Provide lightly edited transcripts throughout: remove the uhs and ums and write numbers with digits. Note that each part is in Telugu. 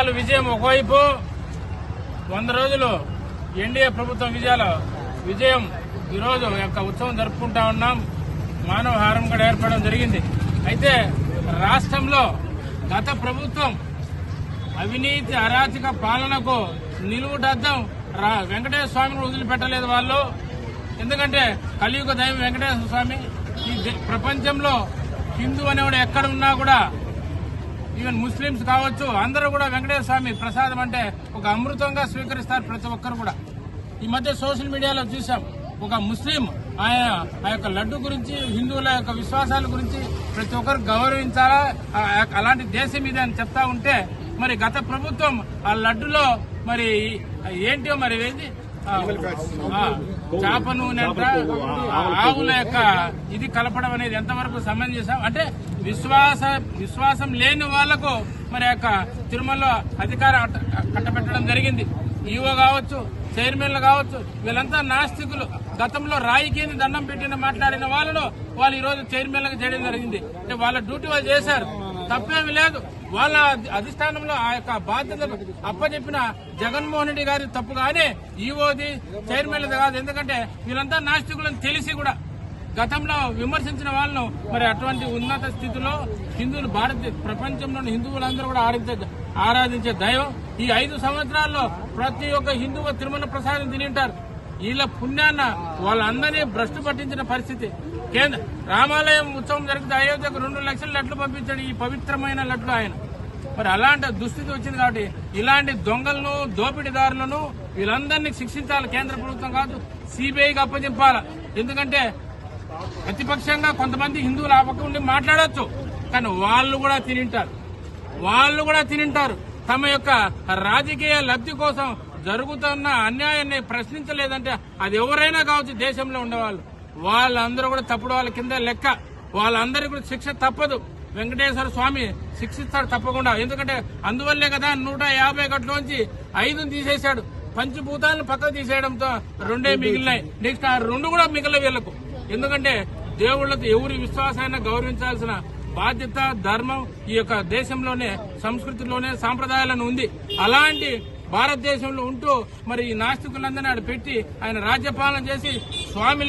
పథకాలు విజయం ఒకవైపు, 100 రోజులు ఎన్డీఏ ప్రభుత్వం విజయం ఈరోజు యొక్క ఉత్సవం జరుపుకుంటా ఉన్నాం. మానవహారం కూడా ఏర్పడడం జరిగింది. అయితే రాష్ట్రంలో గత ప్రభుత్వం అవినీతి అరాచక పాలనకు నిలువుటద్దం వెంకటేశ్వర స్వామిని వదిలిపెట్టలేదు వాళ్ళు. ఎందుకంటే కలియుగ దైవం వెంకటేశ్వర స్వామి. ఈ ప్రపంచంలో హిందూ అనేవాడు ఎక్కడ ఉన్నా కూడా, ఈవెన్ ముస్లింస్ కావచ్చు, అందరూ కూడా వెంకటేశ్వర స్వామి ప్రసాదం అంటే ఒక అమృతంగా స్వీకరిస్తారు ప్రతి ఒక్కరు కూడా. ఈ మధ్య సోషల్ మీడియాలో చూసాం, ఒక ముస్లిం ఆ యొక్క లడ్డు గురించి, హిందువుల యొక్క విశ్వాసాల గురించి ప్రతి ఒక్కరు గౌరవించాలా, అలాంటి దేశం ఇది అని చెప్తా ఉంటే, మరి గత ప్రభుత్వం ఆ లడ్డులో మరి ఏంటో మరి ఏంటి చేప నూనె అంట, ఆవుల యొక్క ఇది కలపడం అనేది ఎంతవరకు సమంజసం? అంటే విశ్వాసం లేని వాళ్లకు మరి యొక్క తిరుమలలో అధికారం కట్టబెట్టడం జరిగింది. ఈవో కావచ్చు, చైర్మన్లు కావచ్చు, వీళ్ళంతా నాస్తికులు. గతంలో రాయికేని దండం పెట్టిన మాట్లాడిన వాళ్ళు ఈ రోజు చైర్మన్లకు చేయడం జరిగింది. అంటే వాళ్ళ డ్యూటీ వాళ్ళు చేశారు, తప్పేమీ లేదు. వాళ్ళ అధిష్టానంలో ఆ యొక్క బాధ్యతలు అప్పచెప్పిన జగన్మోహన్ రెడ్డి గారి తప్పు కానీ ఈవోది, చైర్మన్లది కాదు. ఎందుకంటే వీళ్ళంతా నాస్తికులను తెలిసి కూడా గతంలో విమర్శించిన వాళ్ళను మరి అటువంటి ఉన్నత స్థితిలో హిందువులు ప్రపంచంలోని హిందువులందరూ కూడా ఆరాధించే దైవం. ఈ 5 సంవత్సరాల్లో ప్రతి ఒక్క హిందువు తిరుమల ప్రసాదం తినింటారు. వీళ్ళ పుణ్యాన్న వాళ్ళందరినీ భ్రష్టు పట్టించిన పరిస్థితి. రామాలయం ఉత్సవం జరిగితే అయోధ్యకు 2 లక్షల లడ్లు పంపించాడు, ఈ పవిత్రమైన లడ్లు ఆయన. మరి అలాంటి దుస్థితి వచ్చింది కాబట్టి ఇలాంటి దొంగలను, దోపిడీదారులను వీళ్ళందరినీ శిక్షించాలి కేంద్ర ప్రభుత్వం కాదు, సిబిఐకి అప్పచెప్పాలి. ఎందుకంటే ప్రతిపక్షంగా కొంతమంది హిందువులు ఆ పక్క ఉండి మాట్లాడొచ్చు, కానీ వాళ్ళు కూడా తినింటారు. తమ యొక్క రాజకీయ లబ్ధి కోసం జరుగుతున్న అన్యాయాన్ని ప్రశ్నించలేదంటే అది ఎవరైనా కావచ్చు, దేశంలో ఉండేవాళ్ళు వాళ్ళందరూ కూడా తప్పుడు వాళ్ళ కింద లెక్క. వాళ్ళందరికీ కూడా శిక్ష తప్పదు. వెంకటేశ్వర స్వామి శిక్షిస్తాడు తప్పకుండా. ఎందుకంటే అందువల్లే కదా 150 గట్లోంచి 5 తీసేశాడు. పంచభూతాలను పక్కకు తీసేయడంతో 2 మిగిలినాయి. నెక్స్ట్ ఆ 2 కూడా మిగిలిన వీళ్లకు. ఎందుకంటే దేవుళ్లకు ఎవరి విశ్వాసాన్ని గౌరవించాల్సిన బాధ్యత, ధర్మం ఈ యొక్క దేశంలోనే, సంస్కృతిలోనే, సాంప్రదాయాలను ఉంది. అలాంటి భారతదేశంలో ఉంటూ మరి ఈ నాస్తికులందరినీ ఆడ పెట్టి ఆయన రాజ్యపాలన చేసి స్వామి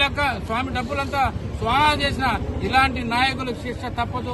డబ్బులంతా స్వాహా చేసిన ఇలాంటి నాయకులకు శిక్ష తప్పదు.